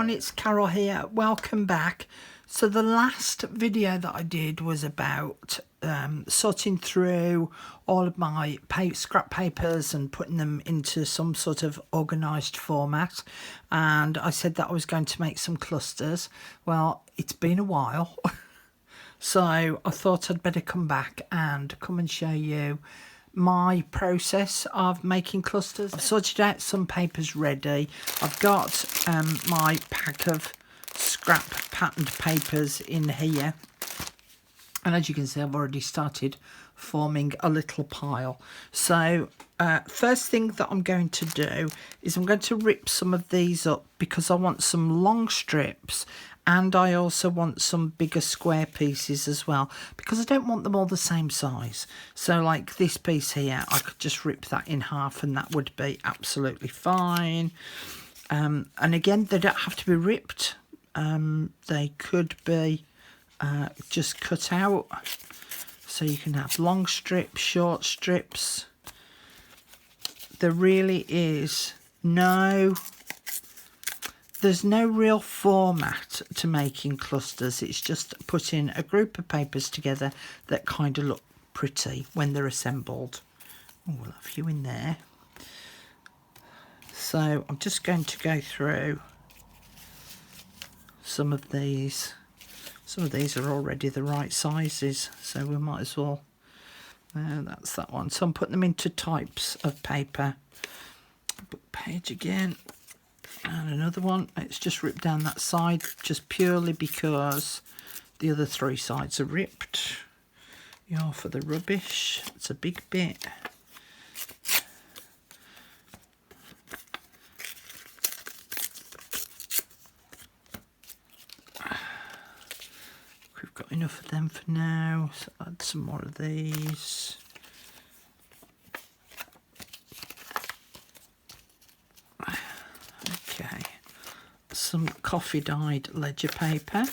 everyone, it's Carol here. Welcome back. So the last video that I did was about sorting through all of my scrap papers and putting them into some sort of organised format, and I said that I was going to make some clusters. Well, it's been a while so I thought I'd better come back and show you my process of making clusters. I've sorted out some papers ready. I've got my pack of scrap patterned papers in here, and as you can see, I've already started forming a little pile. So first thing that I'm going to do is I'm going to rip some of these up because I want some long strips, and I also want some bigger square pieces as well, because I don't want them all the same size. So like this piece here, I could just rip that in half and that would be absolutely fine. And again, they don't have to be ripped. They could be just cut out. So you can have long strips, short strips. There really is there's no real format to making clusters. It's just putting a group of papers together that kind of look pretty when they're assembled. Oh, we'll have you in there. So I'm just going to go through some of these. Some of these are already the right sizes, so we might as well. That's that one. So I'm putting them into types of paper. Book page again. And another one. It's just ripped down that side just purely because the other three sides are ripped. You're for the rubbish. It's a big bit. We've got enough of them for now. So add some more of these. Okay, some coffee dyed ledger paper,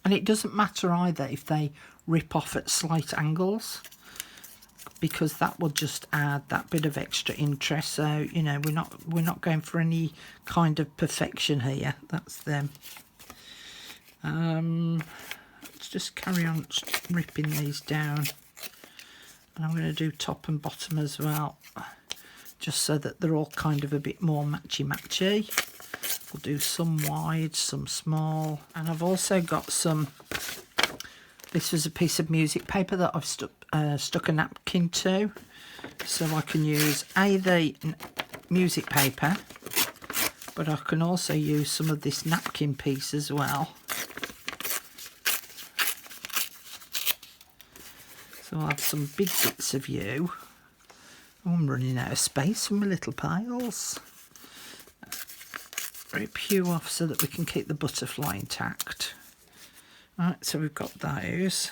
and it doesn't matter either if they rip off at slight angles, because that will just add that bit of extra interest. So you know, we're not going for any kind of perfection here. That's them. Let's just carry on ripping these down, and I'm going to do top and bottom as well, just so that they're all kind of a bit more matchy. We'll do some wide, some small, and I've also got some. This was a piece of music paper that I've stuck a napkin to, so I can use the music paper, but I can also use some of this napkin piece as well. So I'll have some big bits of you. Oh, I'm running out of space for my little piles. Rip you off so that we can keep the butterfly intact. Right, so we've got those.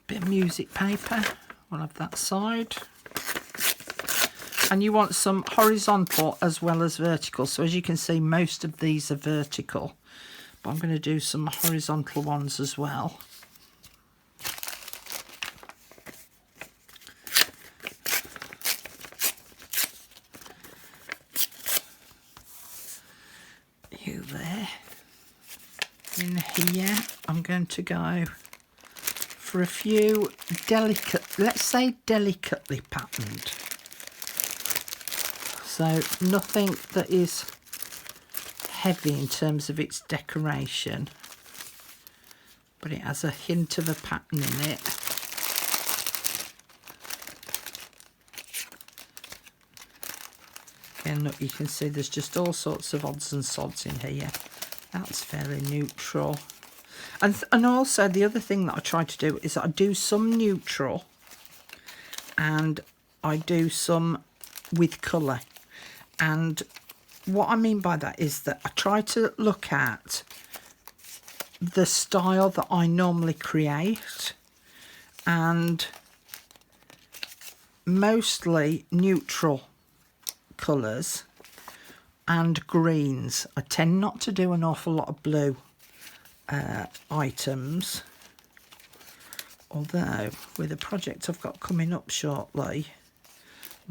Bit of music paper, we'll have that side. And you want some horizontal as well as vertical. So as you can see, most of these are vertical, but I'm going to do some horizontal ones as well. You there. In here, I'm going to go for a few let's say delicately patterned. So nothing that is heavy in terms of its decoration, but it has a hint of a pattern in it. And look, you can see there's just all sorts of odds and sods in here. That's fairly neutral. And also the other thing that I try to do is I do some neutral and I do some with colour. And what I mean by that is that I try to look at the style that I normally create, and mostly neutral colours and greens. I tend not to do an awful lot of blue items, although with a project I've got coming up shortly,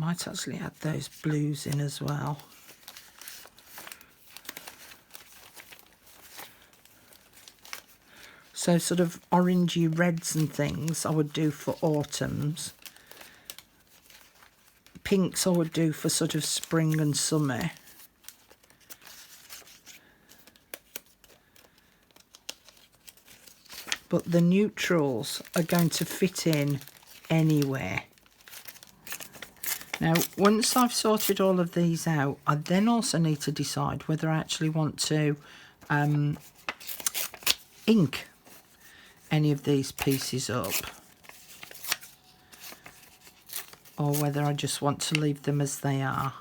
Might actually add those blues in as well. So sort of orangey reds and things I would do for autumns. Pinks I would do for sort of spring and summer. But the neutrals are going to fit in anywhere. Now, once I've sorted all of these out, I then also need to decide whether I actually want to ink any of these pieces up, or whether I just want to leave them as they are.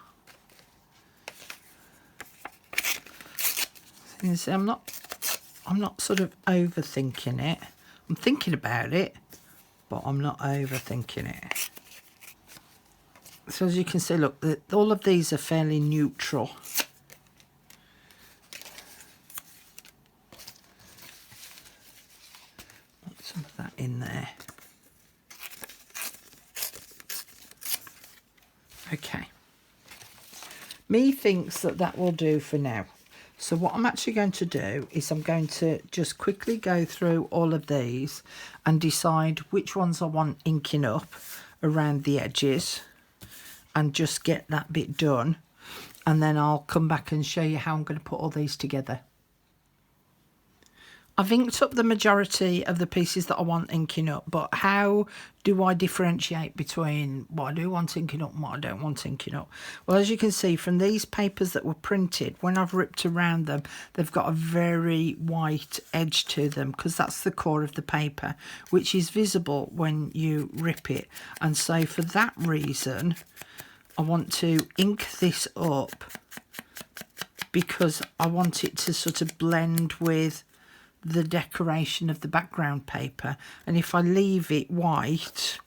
You see, I'm not sort of overthinking it. I'm thinking about it, but I'm not overthinking it. So as you can see, look, all of these are fairly neutral. Put some of that in there. Okay. Me thinks that will do for now. So what I'm actually going to do is I'm going to just quickly go through all of these and decide which ones I want inking up around the edges and just get that bit done. And then I'll come back and show you how I'm going to put all these together. I've inked up the majority of the pieces that I want inking up, but how do I differentiate between what I do want inking up and what I don't want inking up? Well, as you can see from these papers that were printed, when I've ripped around them, they've got a very white edge to them because that's the core of the paper, which is visible when you rip it. And so for that reason, I want to ink this up because I want it to sort of blend with the decoration of the background paper, and if I leave it white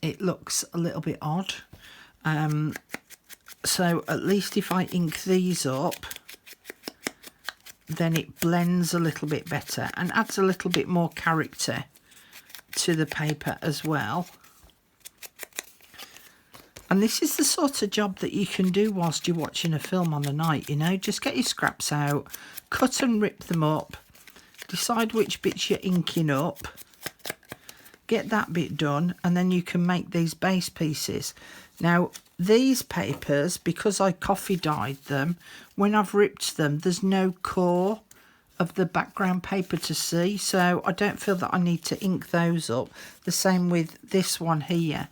it looks a little bit odd. So at least if I ink these up, then it blends a little bit better and adds a little bit more character to the paper as well. And this is the sort of job that you can do whilst you're watching a film on the night, you know. Just get your scraps out, cut and rip them up, decide which bits you're inking up, get that bit done, and then you can make these base pieces. Now, these papers, because I coffee dyed them, when I've ripped them, there's no core of the background paper to see, so I don't feel that I need to ink those up. The same with this one here.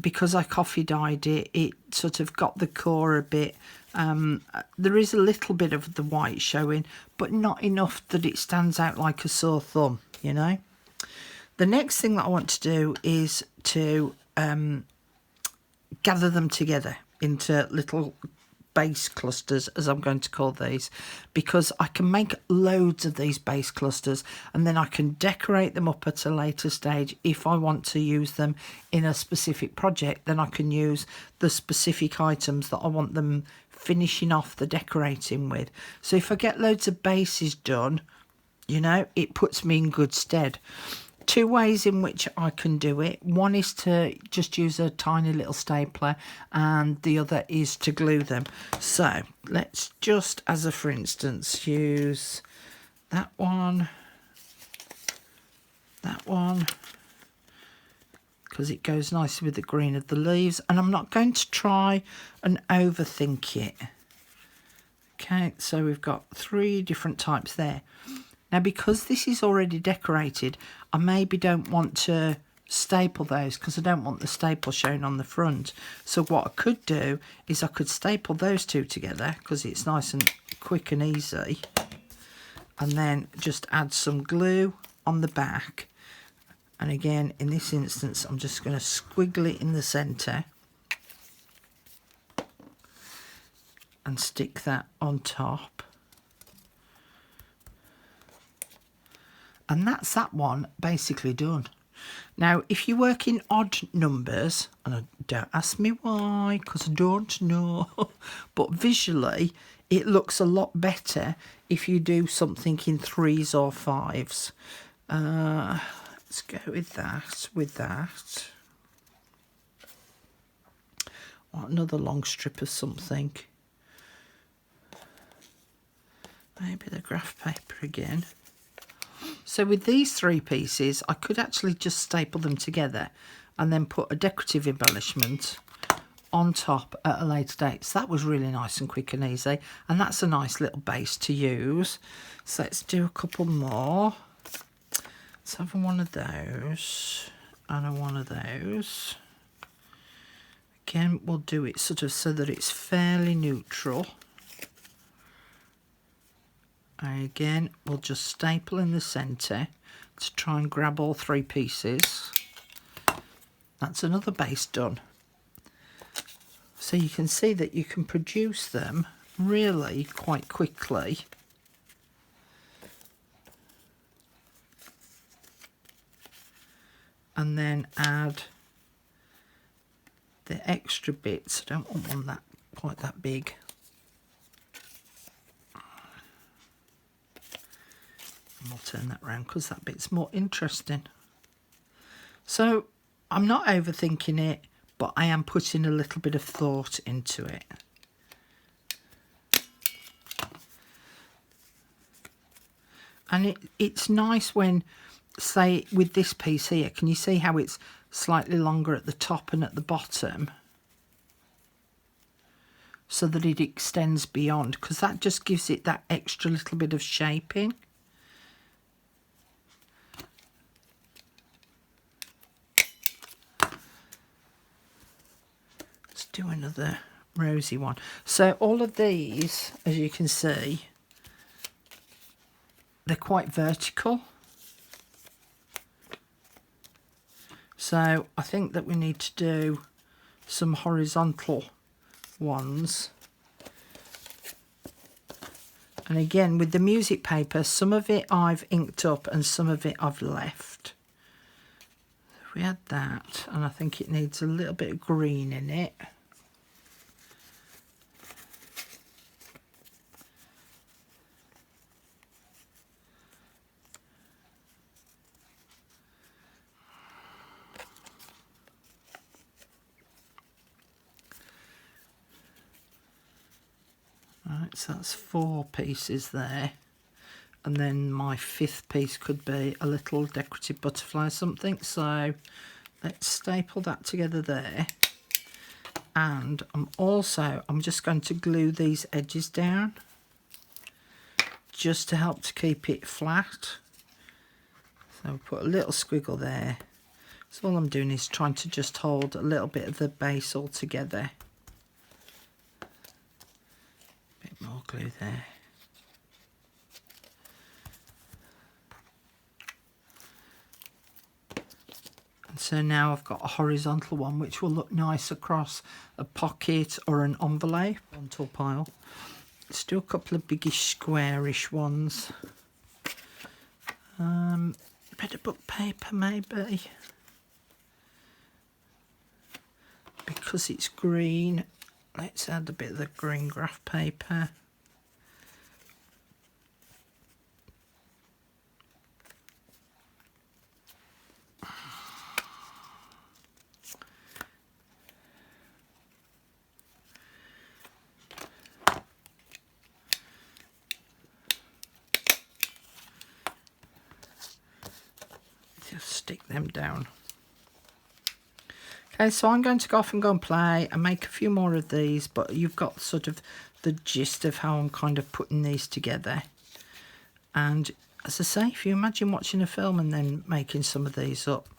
Because I coffee dyed it, it sort of got the core a bit. There is a little bit of the white showing, but not enough that it stands out like a sore thumb, you know. The next thing that I want to do is to gather them together into little base clusters, as I'm going to call these, because I can make loads of these base clusters and then I can decorate them up at a later stage. If I want to use them in a specific project, then I can use the specific items that I want them finishing off the decorating with. So if I get loads of bases done, you know, it puts me in good stead. Two ways in which I can do it. One is to just use a tiny little stapler and the other is to glue them. So let's just, as a for instance, use that one, because it goes nicely with the green of the leaves, and I'm not going to try and overthink it. Okay, so we've got 3 different types there. Now, because this is already decorated, I maybe don't want to staple those because I don't want the staple showing on the front. So what I could do is I could staple those 2 together because it's nice and quick and easy. And then just add some glue on the back. And again, in this instance, I'm just going to squiggle it in the centre and stick that on top. And that's that one basically done. Now, if you work in odd numbers, and don't ask me why, because I don't know, but visually it looks a lot better if you do something in 3s or 5s. Let's go with that, another long strip of something. Maybe the graph paper again. So with these 3 pieces, I could actually just staple them together and then put a decorative embellishment on top at a later date. So that was really nice and quick and easy. And that's a nice little base to use. So let's do a couple more. Let's have one of those and one of those. Again, we'll do it sort of so that it's fairly neutral. And again, we'll just staple in the centre to try and grab all 3 pieces. That's another base done. So you can see that you can produce them really quite quickly. And then add the extra bits. I don't want one quite that big. And we'll turn that round because that bit's more interesting. So I'm not overthinking it, but I am putting a little bit of thought into it. And it's nice when, say, with this piece here, can you see how it's slightly longer at the top and at the bottom? So that it extends beyond, because that just gives it that extra little bit of shaping. Do another rosy one. So all of these, as you can see, they're quite vertical. So I think that we need to do some horizontal ones. And again, with the music paper, some of it I've inked up and some of it I've left. We had that, and I think it needs a little bit of green in it. Right, so that's 4 pieces there. And then my 5th piece could be a little decorative butterfly or something. So let's staple that together there. And I'm just going to glue these edges down just to help to keep it flat. So we'll put a little squiggle there. So all I'm doing is trying to just hold a little bit of the base all together. Bit more glue there. So now I've got a horizontal one which will look nice across a pocket or an envelope. Horizontal pile. Let's do a couple of biggish squarish ones. A bit of book paper maybe. Because it's green, let's add a bit of the green graph paper. Just stick them down. Okay, so I'm going to go off and go and play and make a few more of these, but you've got sort of the gist of how I'm kind of putting these together. And as I say, if you imagine watching a film and then making some of these up,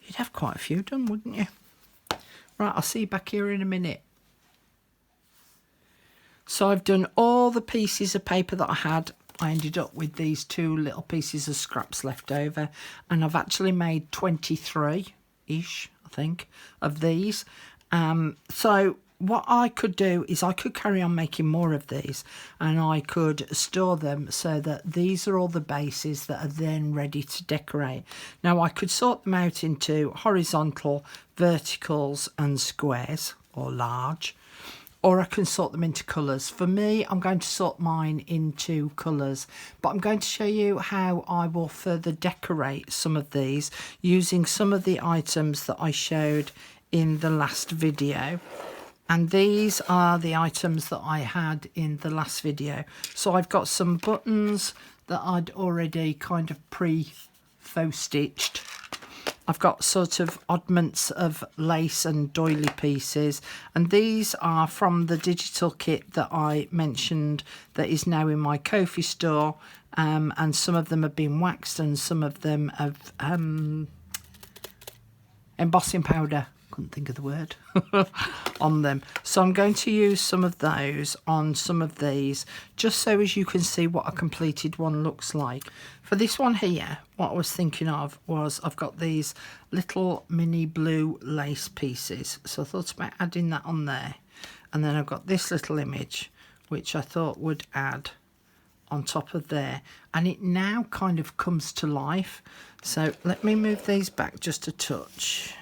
you'd have quite a few done, wouldn't you? Right, I'll see you back here in a minute. So I've done all the pieces of paper that I had. I ended up with these 2 little pieces of scraps left over, and I've actually made 23-ish, I think, of these. So what I could do is I could carry on making more of these, and I could store them so that these are all the bases that are then ready to decorate. Now I could sort them out into horizontal, verticals and squares, or large, or I can sort them into colours. For me, I'm going to sort mine into colours, but I'm going to show you how I will further decorate some of these using some of the items that I showed in the last video. And these are the items that I had in the last video. So I've got some buttons that I'd already kind of pre-faux stitched. I've got sort of oddments of lace and doily pieces, and these are from the digital kit that I mentioned that is now in my Ko-fi store, and some of them have been waxed and some of them have embossing powder, couldn't think of the word, on them. So I'm going to use some of those on some of these, just so as you can see what a completed one looks like. For this one here, what I was thinking of was I've got these little mini blue lace pieces, so I thought about adding that on there. And then I've got this little image which I thought would add on top of there, and it now kind of comes to life. So let me move these back just a touch,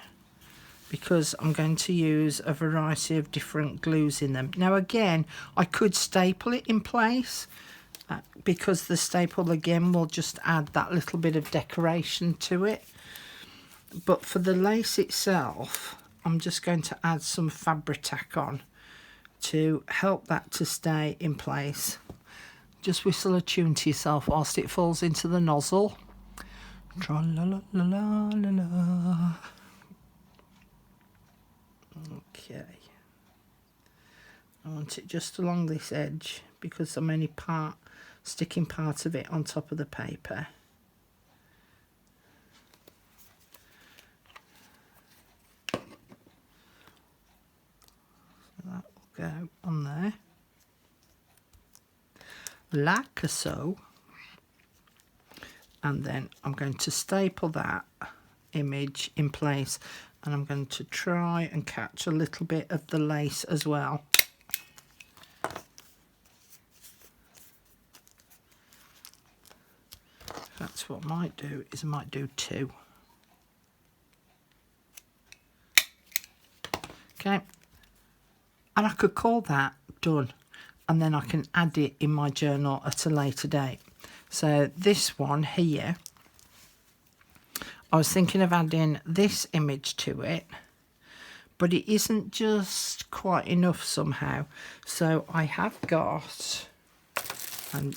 because I'm going to use a variety of different glues in them. Now again, I could staple it in place, because the staple again will just add that little bit of decoration to it. But for the lace itself, I'm just going to add some fabric tack on to help that to stay in place. Just whistle a tune to yourself whilst it falls into the nozzle. Tra-la-la-la-la-la-la. Okay. I want it just along this edge because I'm only sticking part of it on top of the paper. So that will go on there. Like so. And then I'm going to staple that image in place, and I'm going to try and catch a little bit of the lace as well. That's what I might do, is I might do two. Okay, and I could call that done, and then I can add it in my journal at a later date. So this one here, I was thinking of adding this image to it, but it isn't just quite enough somehow. So I have got, and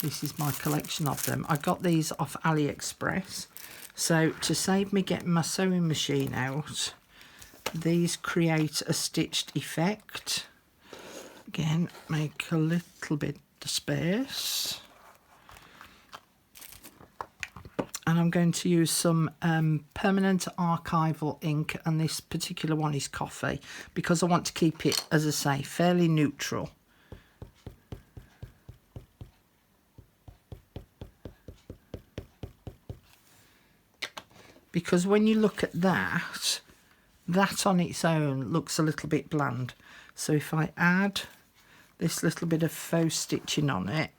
this is my collection of them, I got these off AliExpress. So to save me getting my sewing machine out, these create a stitched effect. Again, make a little bit of space. And I'm going to use some permanent archival ink, and this particular one is coffee, because I want to keep it, as I say, fairly neutral. Because when you look at that, that on its own looks a little bit bland. So if I add this little bit of faux stitching on it,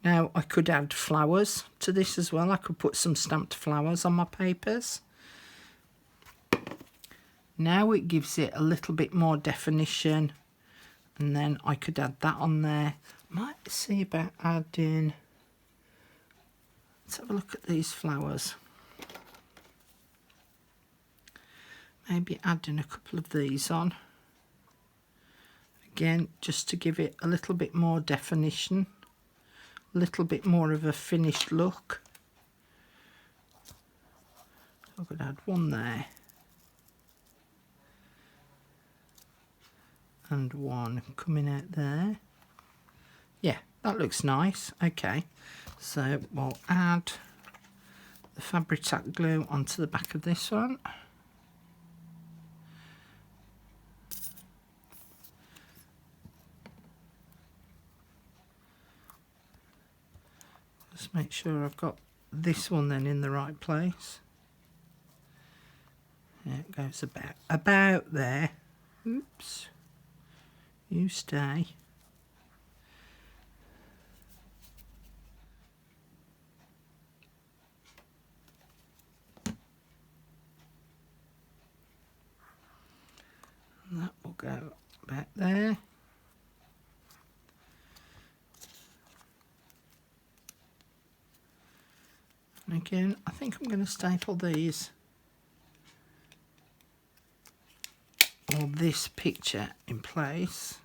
now I could add flowers to this as well. I could put some stamped flowers on my papers. Now it gives it a little bit more definition, and then I could add that on there. Might see about adding, let's have a look at these flowers. Maybe adding a couple of these on. Again, just to give it a little bit more definition. A little bit more of a finished look. I could add one there, and one coming out there. Yeah, that looks nice. Okay, so we'll add the fabric tack glue onto the back of this one. Just make sure I've got this one then in the right place. Yeah, it goes about there. Oops. You stay. And that will go back there. Again, I think I'm going to staple these, or this picture in place.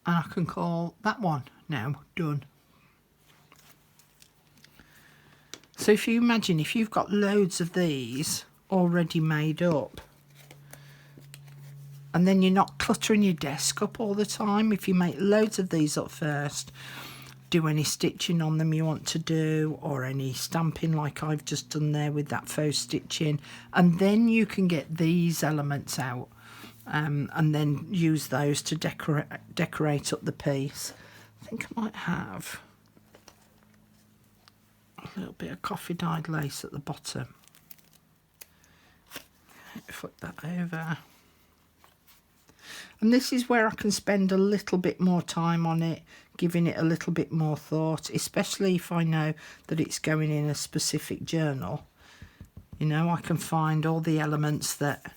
And I can call that one now done. So if you imagine, if you've got loads of these already made up, and then you're not cluttering your desk up all the time, if you make loads of these up first, do any stitching on them you want to do, or any stamping like I've just done there with that faux stitching, and then you can get these elements out, and then use those to decorate up the piece. I think I might have a little bit of coffee dyed lace at the bottom. Flip that over. And this is where I can spend a little bit more time on it, giving it a little bit more thought, especially if I know that it's going in a specific journal. You know, I can find all the elements that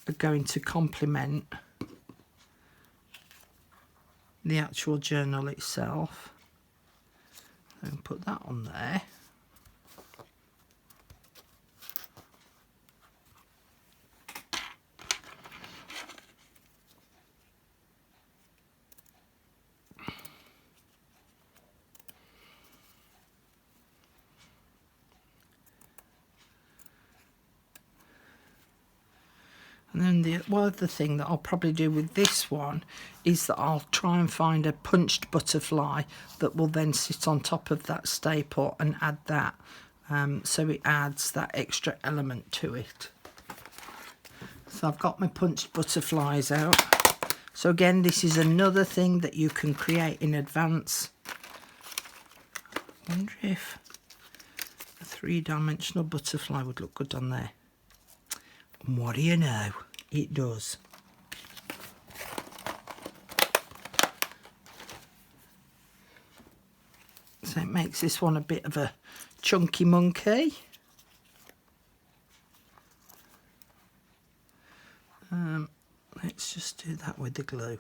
are going to complement the actual journal itself. And put that on there. And then the other thing that I'll probably do with this one is that I'll try and find a punched butterfly that will then sit on top of that staple and add that, so it adds that extra element to it. So I've got my punched butterflies out. So again, this is another thing that you can create in advance. I wonder if a 3-dimensional butterfly would look good on there. And what do you know? It does. So it makes this one a bit of a chunky monkey. Let's just do that with the glue.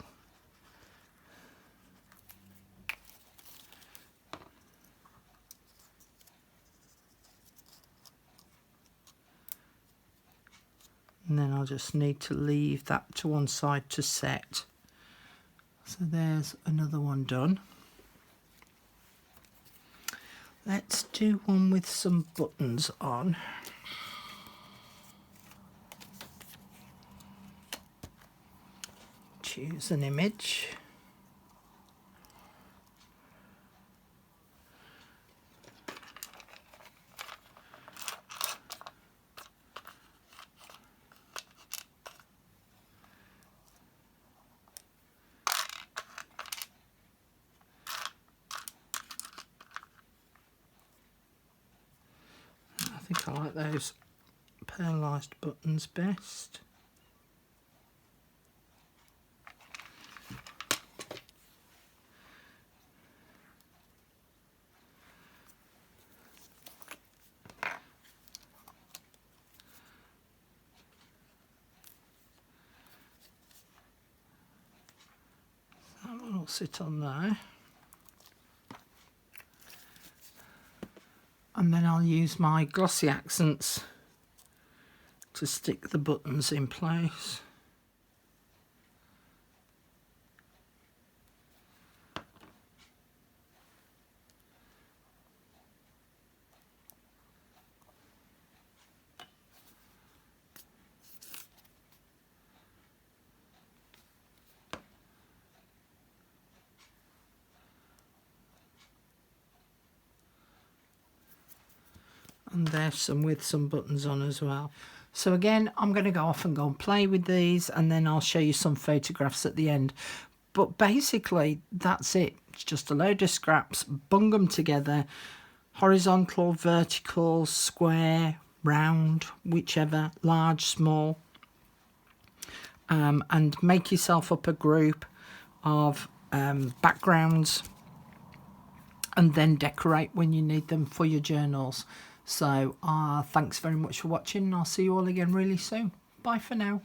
And then I'll just need to leave that to one side to set. So there's another one done. Let's do one with some buttons on. Choose an image. I think I like those pearlised buttons best. That one will sit on there. And then I'll use my glossy accents to stick the buttons in place. And there's some with some buttons on as well. So again, I'm going to go off and go and play with these, and then I'll show you some photographs at the end. But basically, that's it. It's just a load of scraps, bung them together, horizontal, vertical, square, round, whichever, large, small, and make yourself up a group of backgrounds, and then decorate when you need them for your journals. So thanks very much for watching, and I'll see you all again really soon. Bye for now.